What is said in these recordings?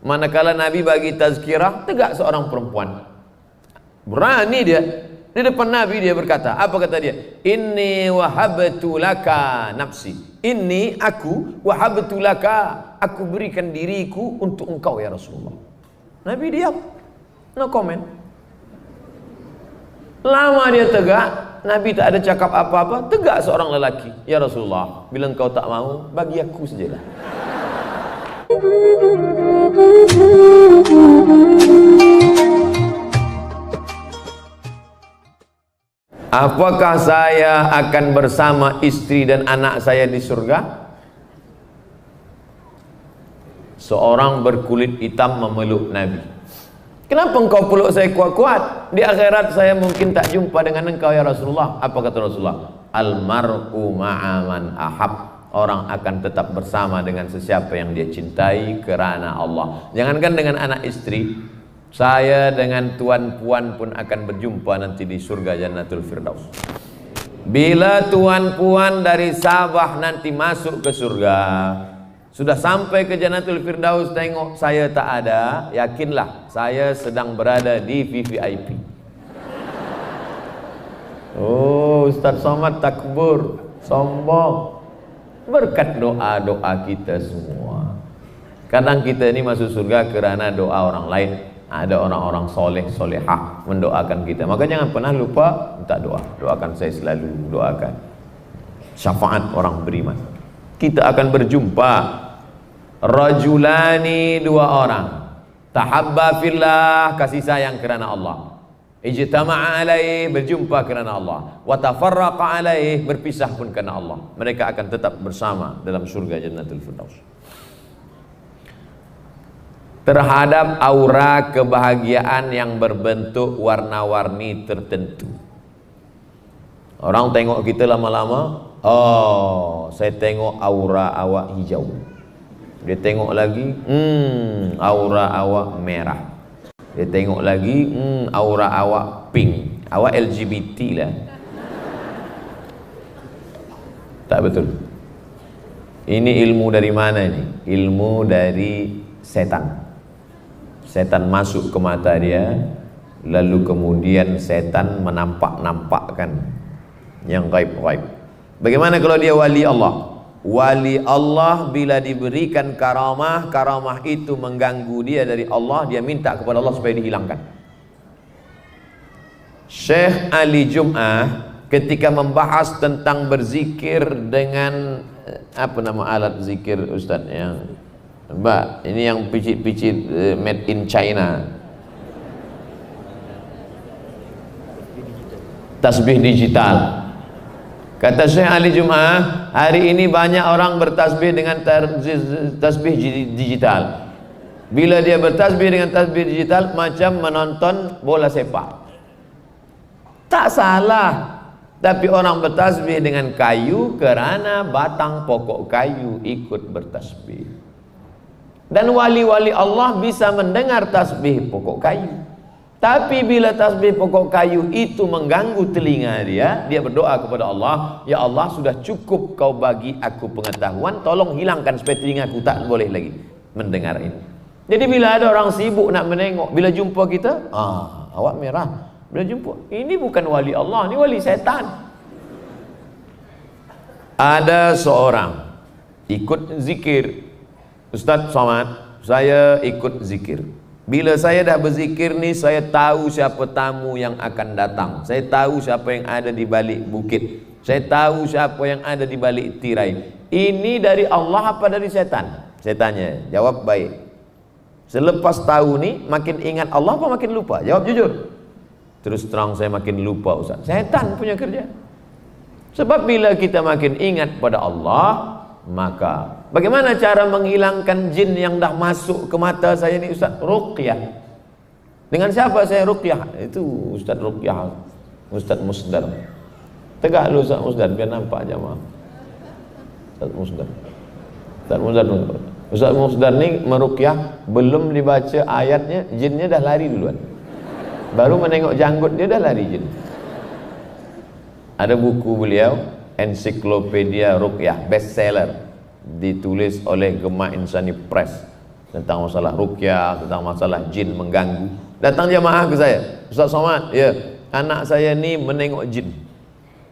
Manakala Nabi bagi tazkirah, tegak seorang perempuan. Berani dia. Di depan Nabi dia berkata, apa kata dia? Inni wahabtu laka nafsi. Inni aku wahabtu laka. Aku berikan diriku untuk engkau ya Rasulullah. Nabi diam. No comment. Lama dia tegak. Nabi tak ada cakap apa-apa. Tegak seorang lelaki. Ya Rasulullah, bila engkau tak mau, bagi aku sajalah. Apakah saya akan bersama istri dan anak saya di surga? Seorang berkulit hitam memeluk Nabi. Kenapa engkau peluk saya kuat-kuat? Di akhirat saya mungkin tak jumpa dengan engkau ya Rasulullah. Apa kata Rasulullah? Almar'u ma'aman ahab. Orang akan tetap bersama dengan sesiapa yang dia cintai kerana Allah. Jangankan dengan anak istri, saya dengan tuan puan pun akan berjumpa nanti di surga Jannatul Firdaus. Bila tuan puan dari Sabah nanti masuk ke surga, sudah sampai ke Jannatul Firdaus, tengok saya tak ada, yakinlah saya sedang berada di VVIP. Oh, Ustaz Somad takbur, sombong. Berkat doa-doa kita semua. Kadang kita ini masuk surga kerana doa orang lain. Ada orang-orang soleh, solehah mendoakan kita. Maka jangan pernah lupa minta doa. Doakan saya selalu, doakan. Syafaat orang beriman. Kita akan berjumpa rajulani, dua orang. Tahabba fillah, kasih sayang kerana Allah. Ijtama'a alaih, berjumpa kerana Allah. Wa tafarraqa alaih, berpisah pun kerana Allah. Mereka akan tetap bersama dalam surga Jannatul Firdaus. Terhadap aura kebahagiaan yang berbentuk warna-warni tertentu. Orang tengok kita lama-lama, oh, saya tengok aura awak hijau. Dia tengok lagi, aura awak merah. Dia tengok lagi, aura awak pink. Awak LGBT lah. Tak betul. Ini ilmu dari mana ini? Ilmu dari setan. Setan masuk ke mata dia, lalu kemudian setan menampak-nampakkan yang gaib-gaib. Bagaimana kalau dia wali Allah? Wali Allah bila diberikan karamah, karamah itu mengganggu dia dari Allah, dia minta kepada Allah supaya dihilangkan. Syekh Ali Jum'ah ketika membahas tentang berzikir dengan apa nama alat zikir Ustaz yang Mbak, ini yang picit-picit made in China. Tasbih digital. Kata Syekh Ali Jum'ah, hari ini banyak orang bertasbih dengan tasbih digital. Bila dia bertasbih dengan tasbih digital, macam menonton bola sepak. Tak salah. Tapi orang bertasbih dengan kayu kerana batang pokok kayu ikut bertasbih. Dan wali-wali Allah bisa mendengar tasbih pokok kayu. Tapi bila tasbih pokok kayu itu mengganggu telinga dia, dia berdoa kepada Allah, ya Allah, sudah cukup kau bagi aku pengetahuan, tolong hilangkan supaya telingaku tak boleh lagi mendengar ini. Jadi bila ada orang sibuk nak menengok, bila jumpa kita, awak merah. Bila jumpa, ini bukan wali Allah, ini wali setan. Ada seorang ikut zikir. Ustaz Somad, saya ikut zikir. Bila saya dah berzikir ni, saya tahu siapa tamu yang akan datang. Saya tahu siapa yang ada di balik bukit. Saya tahu siapa yang ada di balik tirai. Ini dari Allah apa dari setan? Saya tanya, jawab baik. Selepas tahu ni, makin ingat Allah apa makin lupa? Jawab jujur. Terus terang saya makin lupa Ustaz. Setan punya kerja. Sebab bila kita makin ingat pada Allah, maka bagaimana cara menghilangkan jin yang dah masuk ke mata saya ni Ustaz? Ruqyah. Dengan siapa saya ruqyah? Itu Ustaz ruqyah, Ustaz Musdar. Tegak dulu Ustaz Musdar biar nampak jamaah. Ustaz Musdar. Ustaz Musdar. Ustaz Musdar ni meruqyah, belum dibaca ayatnya jinnya dah lari duluan. Baru menengok janggut dia dah lari jin. Ada buku beliau, Ensiklopedia Ruqyah, bestseller, ditulis oleh Gemah Insani Press. tentang masalah ruqyah, tentang masalah jin mengganggu. Datang jamaah ke saya, Ustaz Somad, ya, anak saya ni menengok jin.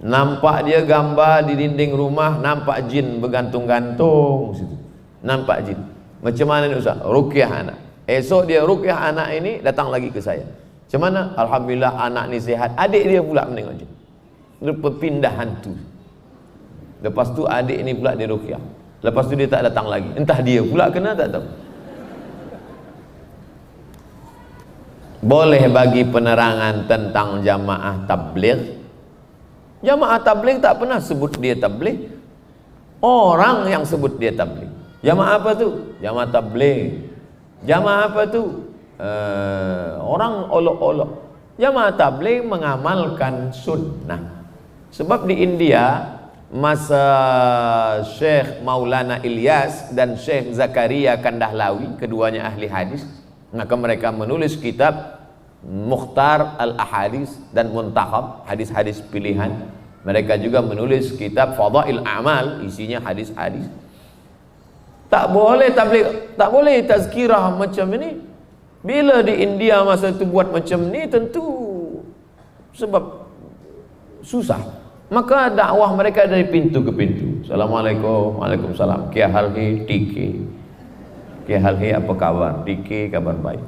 Nampak dia gambar di dinding rumah, nampak jin bergantung-gantung situ. Nampak jin. Macam mana ni Ustaz? Ruqyah anak. Esok dia ruqyah anak ini, datang lagi ke saya. Macam mana? Alhamdulillah anak ni sihat. Adik dia pula menengok jin. Dia berpindah hantu. Lepas tu adik ni pula dia ruqyah. Lepas tu dia tak datang lagi. Entah dia pula kena tak tahu. Boleh bagi penerangan tentang jamaah tabligh? Jamaah tabligh tak pernah sebut dia tabligh. Orang yang sebut dia tabligh. Jamaah apa tu? Jamaah tabligh. Jamaah apa tu? Orang olok-olok. Jamaah tabligh mengamalkan sunnah. Sebab di India masa Syekh Maulana Ilyas dan Syekh Zakaria Kandahlawi, keduanya ahli hadis, maka mereka menulis kitab Mukhtar Al-Ahadis dan Muntakhab, hadis-hadis pilihan. Mereka juga menulis kitab Fadail A'mal, isinya hadis-hadis. Tak boleh tabligh, tak boleh tazkirah macam ini. Bila di India masa itu buat macam ni, tentu sebab susah. Maka dakwah mereka dari pintu ke pintu. Assalamualaikum, waalaikumsalam. Kia halhi, tiki. Kia halhi, apa kabar? Tiki, kabar baik.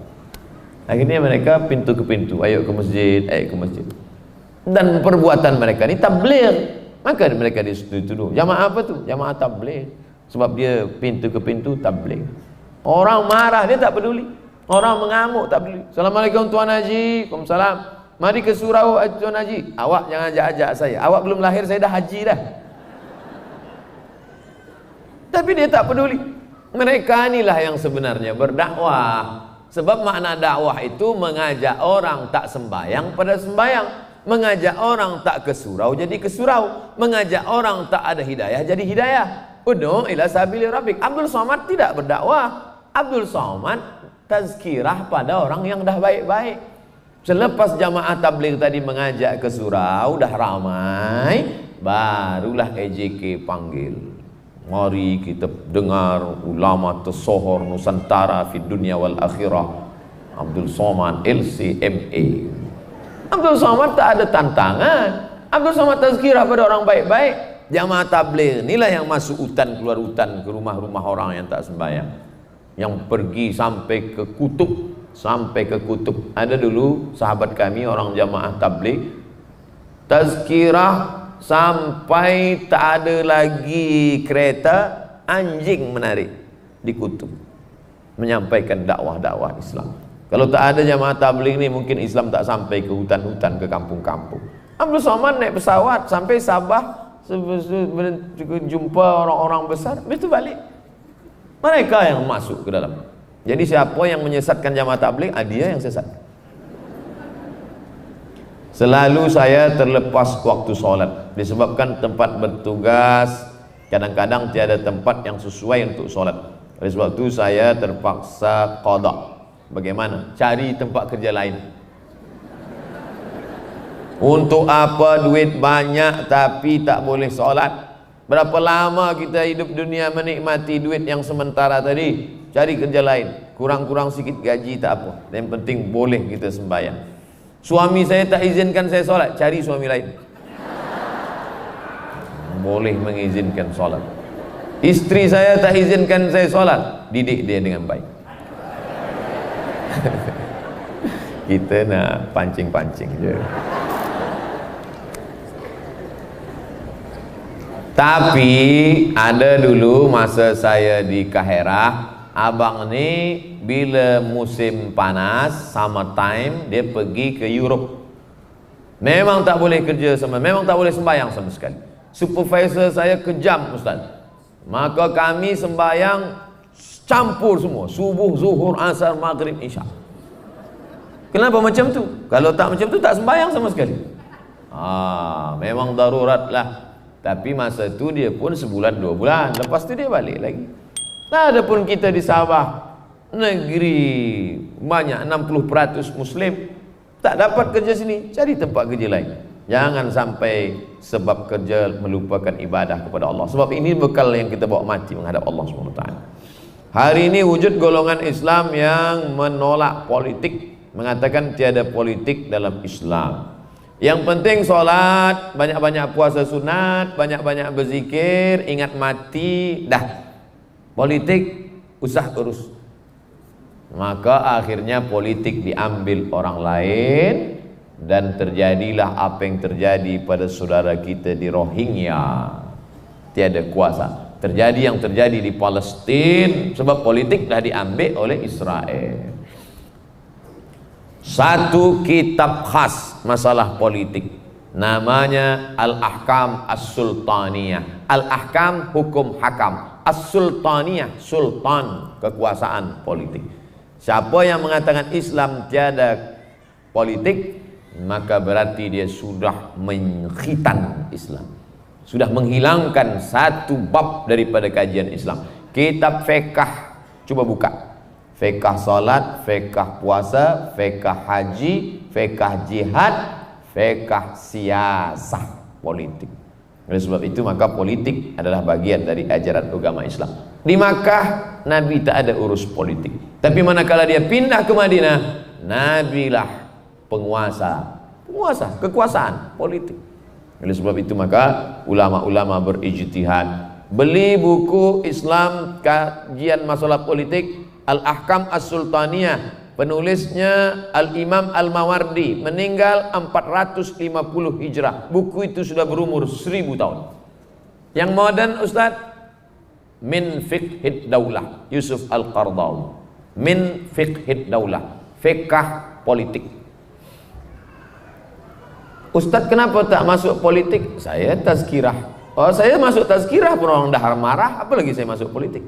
Akhirnya mereka pintu ke pintu, ayo ke masjid, ayo ke masjid. Dan perbuatan mereka ni tabligh. Maka mereka dituduh. Jamaah apa tu? Jamaah tabligh. Sebab dia pintu ke pintu tabligh. Orang marah dia tak peduli. Orang mengamuk tak peduli. Assalamualaikum Tuan Haji. Waalaikumsalam. Mari ke surau Tuan Haji. Awak jangan ajak-ajak saya. Awak belum lahir, saya dah haji dah. Tapi dia tak peduli. Mereka inilah yang sebenarnya berdakwah. Sebab makna dakwah itu mengajak orang tak sembayang pada sembayang, mengajak orang tak ke surau jadi ke surau, mengajak orang tak ada hidayah jadi hidayah. Ud'u ila sabili rabbik. Abdul Somad tidak berdakwah. Abdul Somad tazkirah pada orang yang dah baik-baik. Selepas jamaah tabligh tadi mengajak ke surau, dah ramai, barulah EJK panggil. Mari kita dengar ulama tersohor Nusantara fi dunia wal akhirah, Abdul Somad LCMA. Abdul Somad tak ada tantangan. Abdul Somad tazkirah pada orang baik-baik. Jamaah tabligh inilah yang masuk hutan keluar hutan ke rumah-rumah orang yang tak sembahyang, yang pergi sampai ke kutub. Sampai ke kutub. Ada dulu sahabat kami orang jamaah tabligh tazkirah sampai tak ada lagi kereta, anjing menarik di kutub menyampaikan dakwah-dakwah Islam. Kalau tak ada jamaah tabligh ni, mungkin Islam tak sampai ke hutan-hutan, ke kampung-kampung. Abdul Somad naik pesawat sampai Sabah, jumpa orang-orang besar, habis itu balik. Mereka yang masuk ke dalam. Jadi siapa yang menyesatkan jamaah tabligh, dia yang sesat. Selalu saya terlepas waktu solat, disebabkan tempat bertugas kadang-kadang tiada tempat yang sesuai untuk solat. Oleh sebab itu saya terpaksa qada. Bagaimana? Cari tempat kerja lain. Untuk apa duit banyak tapi tak boleh solat? Berapa lama kita hidup dunia menikmati duit yang sementara tadi? Cari kerja lain. Kurang-kurang sikit gaji tak apa. Yang penting boleh kita sembahyang. Suami saya tak izinkan saya solat, cari suami lain. Boleh mengizinkan solat. Isteri saya tak izinkan saya solat, didik dia dengan baik. Kita nak pancing-pancing je. Tapi ada dulu masa saya di Kaherah, abang ni bila musim panas, summertime, dia pergi ke Europe. Memang tak boleh kerja sama, memang tak boleh sembahyang sama sekali. Supervisor saya kejam, Ustaz. Maka kami sembahyang campur semua, subuh, zuhur, asar, maghrib, isya. Kenapa macam tu? Kalau tak macam tu tak sembahyang sama sekali. Memang darurat lah. Tapi masa tu dia pun sebulan 2 bulan, lepas tu dia balik lagi. Nah, adapun kita di Sabah, negeri banyak 60% Muslim, tak dapat kerja sini, cari tempat kerja lain. Jangan sampai sebab kerja melupakan ibadah kepada Allah. Sebab ini bekal yang kita bawa mati menghadap Allah SWT. Hari ini wujud golongan Islam yang menolak politik, mengatakan tiada politik dalam Islam. Yang penting sholat, banyak-banyak puasa sunat, banyak-banyak berzikir, ingat mati, dah. Politik usah urus. Maka akhirnya politik diambil orang lain, dan terjadilah apa yang terjadi pada saudara kita di Rohingya. Tiada kuasa. Terjadi yang terjadi di Palestina sebab politik dah diambil oleh Israel. Satu kitab khas masalah politik, namanya Al-Ahkam As-Sultaniyah. Al-Ahkam hukum hakam, As-Sultaniyah sultan, kekuasaan politik. Siapa yang mengatakan Islam tiada politik, maka berarti dia sudah mengkhitan Islam, sudah menghilangkan satu bab daripada kajian Islam. Kitab fiqh, coba buka. Fiqh salat, fiqh puasa, fiqh haji, fiqh jihad, fiqh siasah politik. Oleh sebab itu maka politik adalah bagian dari ajaran agama Islam. Di Makkah Nabi tak ada urus politik. Tapi manakala dia pindah ke Madinah, Nabi lah penguasa, kekuasaan politik. Oleh sebab itu maka ulama-ulama berijtihad. Beli buku Islam kajian masalah politik, Al-Ahkam As-Sultaniyah, penulisnya Al-Imam Al-Mawardi, meninggal 450 Hijrah. Buku itu sudah berumur 1000 tahun. Yang modern Ustaz, Min Fiqhid Daulah, Yusuf Al-Qardawi. Min Fiqhid Daulah, fiqh politik. Ustaz kenapa tak masuk politik? Saya tazkirah. Oh, saya masuk tazkirah pun orang dah marah, apalagi saya masuk politik.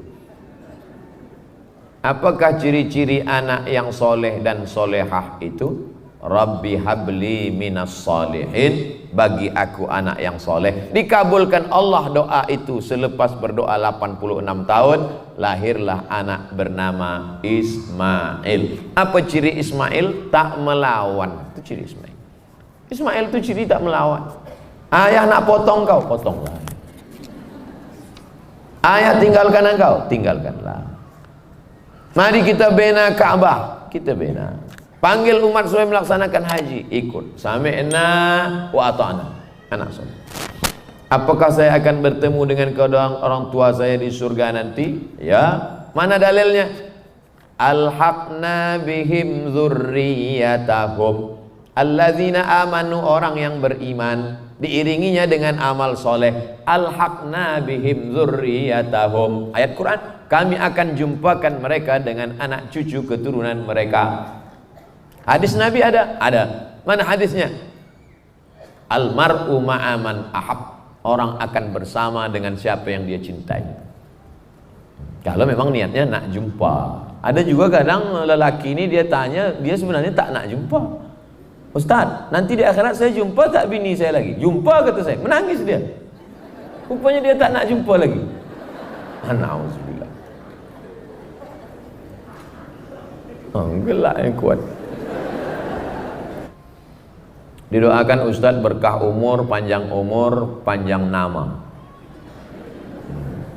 Apakah ciri-ciri anak yang soleh dan solehah itu? Rabbi habli minas solihin, bagi aku anak yang soleh. Dikabulkan Allah doa itu. Selepas berdoa 86 tahun, lahirlah anak bernama Ismail. Apa ciri Ismail? Tak melawan. Itu ciri Ismail. Ismail itu ciri tak melawan. Ayah nak potong kau, potonglah. Ayah tinggalkan engkau, tinggalkanlah. Mari kita bina Ka'bah, kita bina. Panggil umat supaya melaksanakan haji, ikut. Sami'na wa ata'na. Anak soleh. Apakah saya akan bertemu dengan kedua orang tua saya di surga nanti? Ya. Mana dalilnya? Alhaqna bihim dzurriyyatahum alladzina amanu, orang yang beriman diiringinya dengan amal soleh. Alhaqna bihim dzurriyyatahum, ayat Quran, kami akan jumpakan mereka dengan anak cucu keturunan mereka. Hadis Nabi ada? Ada. Mana hadisnya? Almar'u ma'aman ahab, orang akan bersama dengan siapa yang dia cintai. Kalau memang niatnya nak jumpa. Ada juga kadang lelaki ini dia tanya, dia sebenarnya tak nak jumpa. Ustaz, nanti di akhirat saya jumpa tak bini saya lagi? Jumpa kata saya, menangis dia. Rupanya dia tak nak jumpa lagi. Na'udzubillah. Gelak yang kuat. Didoakan Ustaz berkah umur, panjang nama.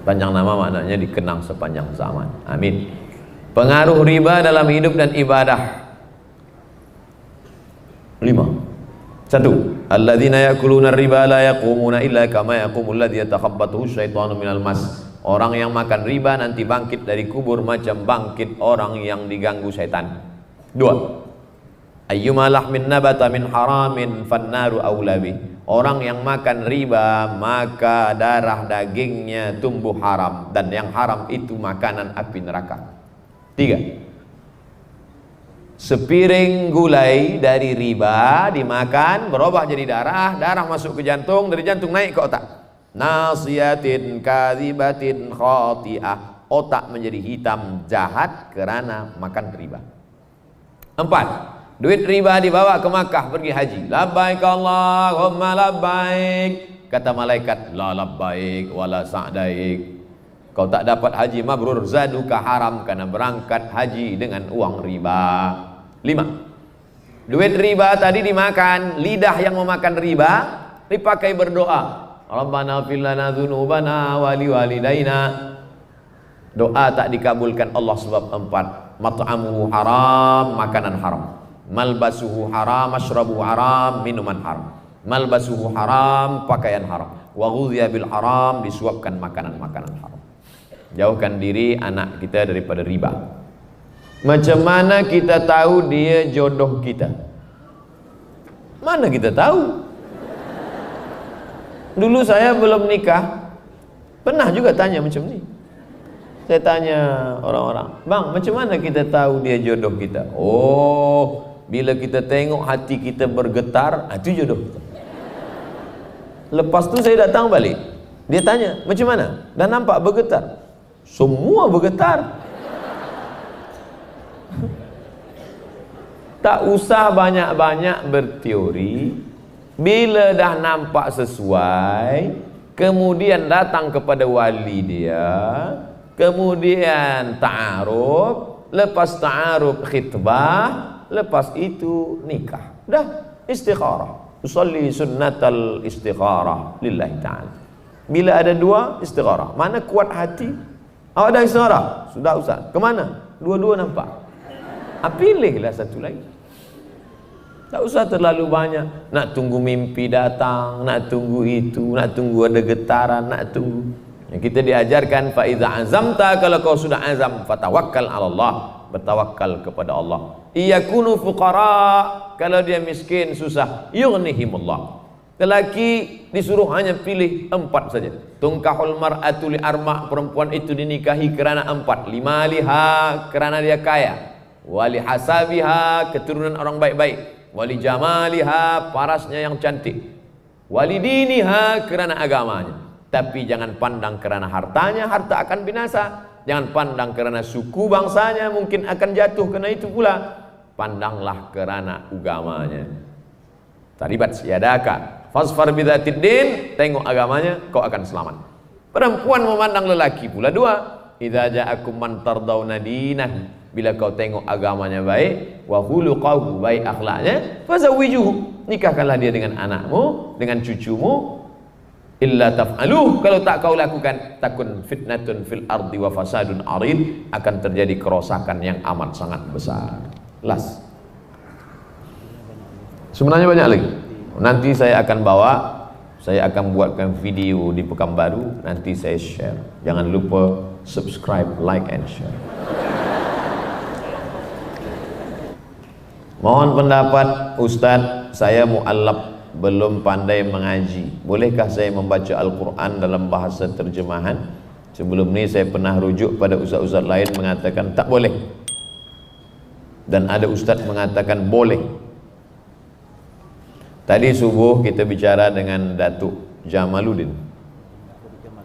Panjang nama maknanya dikenang sepanjang zaman. Amin. Pengaruh riba dalam hidup dan ibadah. 5. 1. Alladzina yakuluna riba la yaqumuna illa kama yaqumul ladzi yatakhabbathu syaitanu minal mas. Orang yang makan riba nanti bangkit dari kubur macam bangkit orang yang diganggu syaitan. 2. Ayyuma lahmin nabata min haramin fannaru aulabi. Orang yang makan riba maka darah dagingnya tumbuh haram, dan yang haram itu makanan api neraka. 3. Sepiring gulai dari riba dimakan berubah jadi darah, darah masuk ke jantung, dari jantung naik ke otak. Nasiyatin kadzibatin khati'ah, otak menjadi hitam jahat karena makan riba. 4. Duit riba dibawa ke Makkah pergi haji. Labbaik Allahumma labbaik. Kata malaikat, la labbaik wala sa'daik. Kau tak dapat haji mabrur, zaduka haram, karena berangkat haji dengan uang riba. 5. Duit riba tadi dimakan, lidah yang memakan riba dipakai berdoa. Rabbana fil lana dzunubana wa liwalidaina. Doa tak dikabulkan Allah sebab 4. Mat'amuhu haram, makanan haram. Malbasuhu haram, mashrabuhu haram, minuman haram. Malbasuhu haram, pakaian haram. Wa ghudhiya bil haram, disuapkan makanan-makanan haram. Jauhkan diri anak kita daripada riba. Macam mana kita tahu dia jodoh kita? Mana kita tahu? Dulu saya belum nikah, pernah juga tanya macam ni. Saya tanya orang-orang, bang, macam mana kita tahu dia jodoh kita? Oh, bila kita tengok hati kita bergetar, itu jodoh kita. Lepas tu saya datang balik, dia tanya, macam mana? Dah nampak bergetar? Semua bergetar. Tak usah banyak-banyak berteori. Bila dah nampak sesuai, kemudian datang kepada wali dia, kemudian ta'aruf, lepas ta'aruf khitbah, lepas itu nikah. Dah istikharah. Usalli sunnatal istikharah lillahi ta'ala. Bila ada 2, istikharah. Mana kuat hati? Oh, ada istikharah? Sudah Ustaz. Kemana? Dua-dua nampak. Pilihlah satu lagi. Tak usah terlalu banyak. Nak tunggu mimpi datang, nak tunggu itu, nak tunggu ada getaran, nak tunggu. Yang kita diajarkan, fa idza azamta, kalau kau sudah azam, fatawakkal 'ala Allah, bertawakal kepada Allah. Iyakunu fuqara, kalau dia miskin susah, yughnihimullah. Lelaki disuruh hanya pilih 4 saja. Tungkahul mar'atu li arma', perempuan itu dinikahi kerana 4. Limaliha, kerana dia kaya. Wali hasabiha, keturunan orang baik-baik. Wali jamaliha, parasnya yang cantik. Wali diniha, kerana agamanya. Tapi jangan pandang kerana hartanya, harta akan binasa. Jangan pandang kerana suku bangsanya, mungkin akan jatuh kerana itu pula. Pandanglah kerana agamanya. Taribat siyadaka fasfar bidzatid din, tengok agamanya, kau akan selamat. Perempuan memandang lelaki pula 2. Idza ja'akum man tardawna dinah, bila kau tengok agamanya baik, wa khuluquhu, baik akhlaknya, fazawwijuhu, nikahkanlah dia dengan anakmu, dengan cucumu. Illa taf'aluh, kalau tak kau lakukan, takun fitnatun fil ardi wa fasadun arid, akan terjadi kerosakan yang amat sangat besar. Last. Sebenarnya banyak lagi. Nanti saya akan bawa, saya akan buatkan video di Pekanbaru, nanti saya share. Jangan lupa subscribe, like and share. Mohon pendapat Ustadz, saya mu'allaf, belum pandai mengaji. Bolehkah saya membaca Al-Quran dalam bahasa terjemahan? Sebelum ini saya pernah rujuk pada ustaz-ustaz lain mengatakan tak boleh. Dan ada ustaz mengatakan boleh. Tadi subuh kita bicara dengan Datuk Jamaluddin.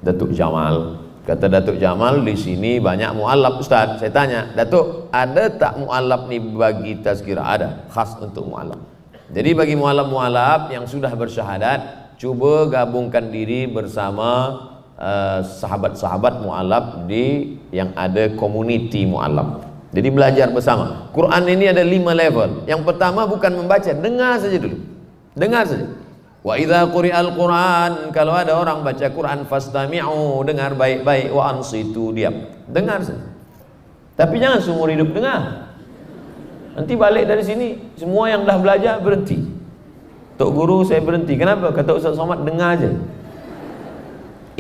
Datuk Jamal. Kata Datuk Jamal, di sini banyak mu'allaf Ustaz. Saya tanya, Datuk, ada tak mu'allaf ni bagi tazkirah? Ada, khas untuk mu'allaf. Jadi bagi mu'allaf-mu'allaf yang sudah bersyahadat, cuba gabungkan diri bersama sahabat-sahabat mu'allaf di yang ada community mu'allaf. Jadi belajar bersama. Quran ini ada 5 level. Yang pertama bukan membaca, dengar saja dulu. Dengar saja. Wa idza quri'al Quran, kalau ada orang baca Quran, fastami'u, dengar baik-baik, wa ansitu, diam. Dengar saja. Tapi jangan seumur hidup dengar. Nanti balik dari sini, semua yang dah belajar berhenti. Tok guru saya berhenti. Kenapa? Kata Ustaz Somad, dengar aja.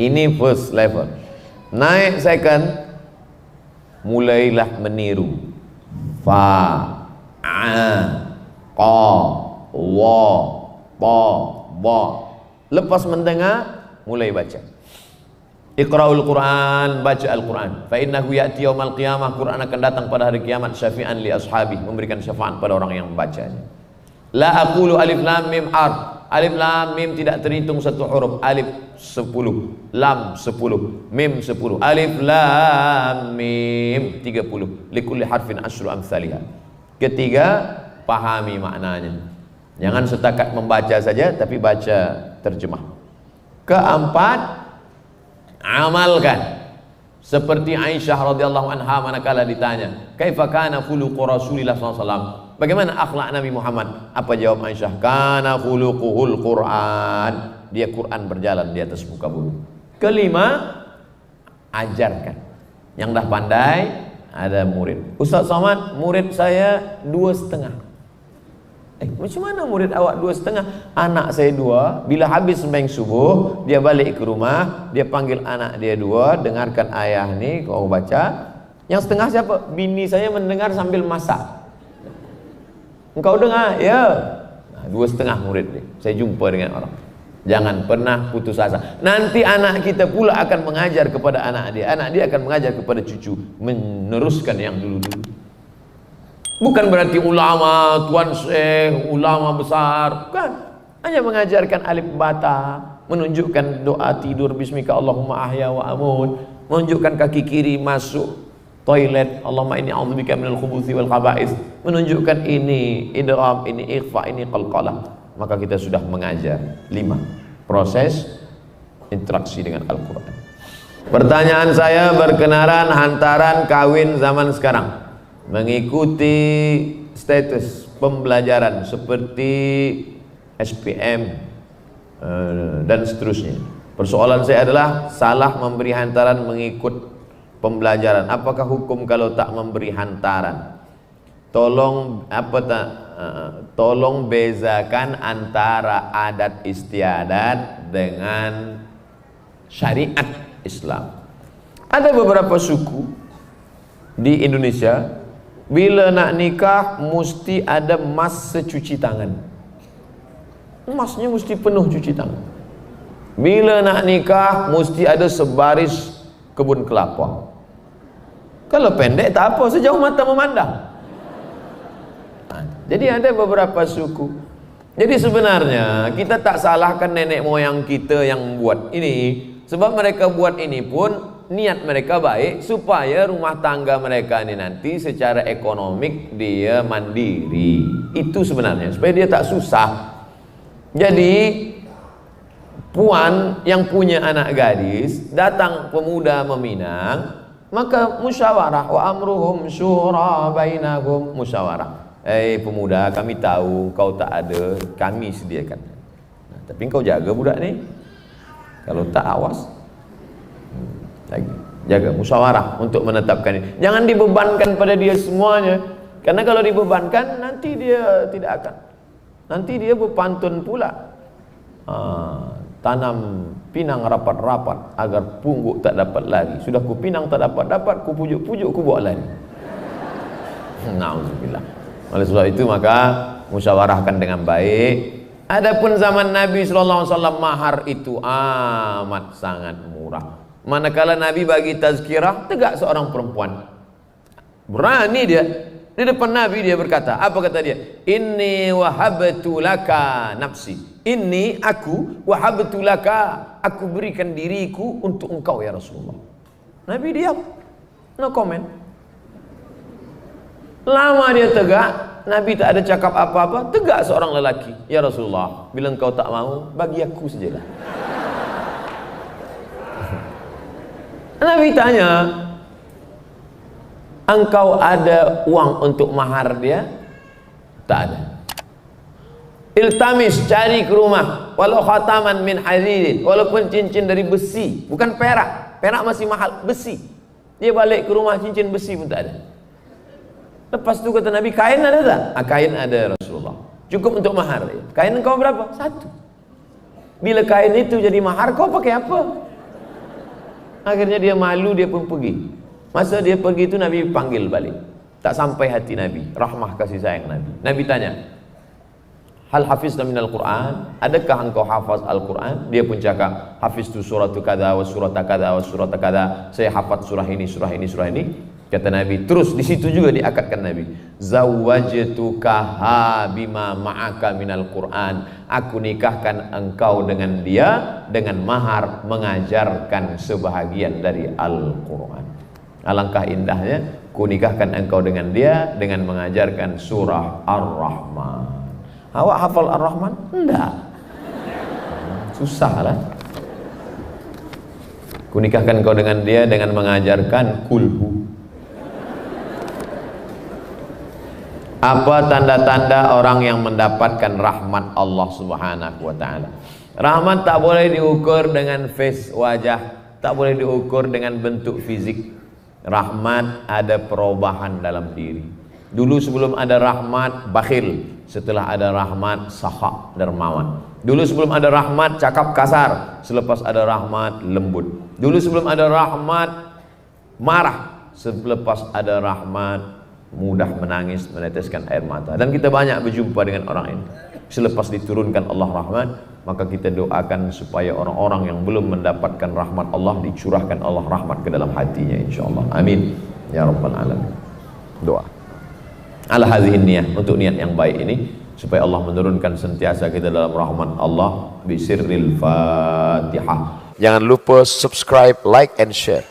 Ini first level. Naik second, mulailah meniru. Fa, a, qa, wa, ba, ba. Lepas mendengar, mulai baca. Iqra'ul Quran, baca Al-Quran. Fa innahu ya'ti yaumal qiyamah, Quran akan datang pada hari kiamat syafi'an li ashabi, memberikan syafaat pada orang yang membacanya. La aqulu alif lam mim harf. Alif lam mim tidak terhitung satu huruf. Alif 10, lam 10, mim 10. Alif lam mim 30. Likulli harfin asyru amsalihah. Ketiga, pahami maknanya. Jangan setakat membaca saja, tapi baca terjemah. Keempat, amalkan. Seperti Aisyah radhiyallahu anha manakala ditanya, "Kaifa kana khuluqu Rasulillah sallallahu alaihi wasallam?" Bagaimana akhlak Nabi Muhammad? Apa jawab Aisyah? Kana khuluquhul Quran. Dia Quran berjalan di atas muka bumi. Kelima, ajarkan. Yang dah pandai ada murid. Ustaz Somad, murid saya 2,5. Macam mana murid awak 2,5? Anak saya 2. Bila habis sembahyang subuh, dia balik ke rumah, dia panggil anak dia 2, dengarkan ayah ni kau baca. Yang setengah siapa? Bini saya mendengar sambil masak. Engkau dengar? Ya. 2,5 murid dia. Saya jumpa dengan orang. Jangan pernah putus asa. Nanti anak kita pula akan mengajar kepada anak dia akan mengajar kepada cucu, meneruskan yang dulu-dulu. Bukan berarti ulama, tuan syekh, ulama besar, bukan. Hanya mengajarkan alif bata, menunjukkan doa tidur bismika Allahumma ahya wa amut, menunjukkan kaki kiri masuk toilet Allahumma inni a'udzubika minal khubuthi wal khaba'ith, menunjukkan ini idgham, ini ikhfa, ini qalqalah. Maka kita sudah mengajar 5 proses interaksi dengan Al-Quran. Pertanyaan saya berkenaan hantaran kawin zaman sekarang, mengikuti status pembelajaran seperti SPM dan seterusnya. Persoalan saya adalah salah memberi hantaran mengikut pembelajaran. Apakah hukum kalau tak memberi hantaran? Tolong bezakan antara adat istiadat dengan syariat Islam. Ada beberapa suku di Indonesia, bila nak nikah mesti ada mas secuci tangan. Emasnya mesti penuh cuci tangan. Bila nak nikah mesti ada sebaris kebun kelapa. Kalau pendek tak apa, sejauh mata memandang. Jadi ada beberapa suku. Jadi sebenarnya kita tak salahkan nenek moyang kita yang buat ini, sebab mereka buat ini pun niat mereka baik supaya rumah tangga mereka ini nanti secara ekonomik dia mandiri. Itu sebenarnya supaya dia tak susah. Jadi puan yang punya anak gadis, datang pemuda meminang, maka musyawarah, wa amruhum syura bainahum, musyawarah. Pemuda, kami tahu kau tak ada, kami sediakan. Tapi kau jaga budak ni. Kalau tak, awas. Jaga, musyawarah untuk menetapkan ini. Jangan dibebankan pada dia semuanya. Karena kalau dibebankan, nanti dia tidak akan. Nanti dia berpantun pula. Tanam pinang rapat-rapat agar pungguk tak dapat lari. Sudah ku pinang tak dapat-dapat, ku pujuk-pujuk, ku bawa lari. Na'udzubillah. Oleh sebab itu maka musyawarahkan dengan baik. Adapun zaman Nabi SAW, mahar itu amat sangat murah. Manakala Nabi bagi tazkirah, tegak seorang perempuan, berani dia di depan Nabi, dia berkata, apa kata dia? Inni wahabtu laka nafsi. Inni, aku, wahabtu laka, aku berikan diriku untuk engkau ya Rasulullah. Nabi diam, no comment. Lama dia tegak, Nabi tak ada cakap apa-apa, tegak seorang lelaki, ya Rasulullah, bila engkau tak mau, bagi aku sajalah. Nabi tanya, engkau ada uang untuk mahar dia? Tak ada. Iltamis, cari ke rumah, walau khataman min hadirin, walaupun cincin dari besi, bukan perak. Perak masih mahal, besi. Dia balik ke rumah, cincin besi pun tak ada. Lepas tu kata Nabi, kain ada tak? Kain ada Rasulullah. Cukup untuk mahar. Kain engkau berapa? 1. Bila kain itu jadi mahar, kau pakai apa? Akhirnya dia malu, dia pun pergi. Masa dia pergi itu Nabi panggil balik. Tak sampai hati Nabi, rahmah kasih sayang Nabi. Nabi tanya, hal hafizna minal Quran? Adakah engkau hafaz Al-Quran? Dia pun cakap, hafiz tu surah tu kada wa surah kada wa surah kada. Saya hafaz surah ini, surah ini, surah ini. Kata Nabi, terus di situ juga diakatkan Nabi, zawwajtukaha bima ma'aka minal Quran. Aku nikahkan engkau dengan dia dengan mahar mengajarkan sebahagian dari Al-Quran. Alangkah indahnya, ku nikahkan engkau dengan dia dengan mengajarkan surah Ar-Rahman. Awak hafal Ar-Rahman? Enggak. Susah lah. Ku nikahkan engkau dengan dia dengan mengajarkan kulhu. Apa tanda-tanda orang yang mendapatkan rahmat Allah Subhanahu wa ta'ala? Rahmat tak boleh diukur dengan face wajah, tak boleh diukur dengan bentuk fisik. Rahmat ada perubahan dalam diri. Dulu sebelum ada rahmat bakhil, setelah ada rahmat sahak dermawan. Dulu sebelum ada rahmat cakap kasar, selepas ada rahmat lembut. Dulu sebelum ada rahmat marah, selepas ada rahmat mudah menangis, meneteskan air mata. Dan kita banyak berjumpa dengan orang ini. Selepas diturunkan Allah rahmat, maka kita doakan supaya orang-orang yang belum mendapatkan rahmat Allah dicurahkan Allah rahmat ke dalam hatinya, insyaallah. Amin ya rabbal alamin. Doa ala hadhihi niyah, untuk niat yang baik ini, supaya Allah menurunkan sentiasa kita dalam rahmat Allah bisirril Fatihah. Jangan lupa subscribe, like and share.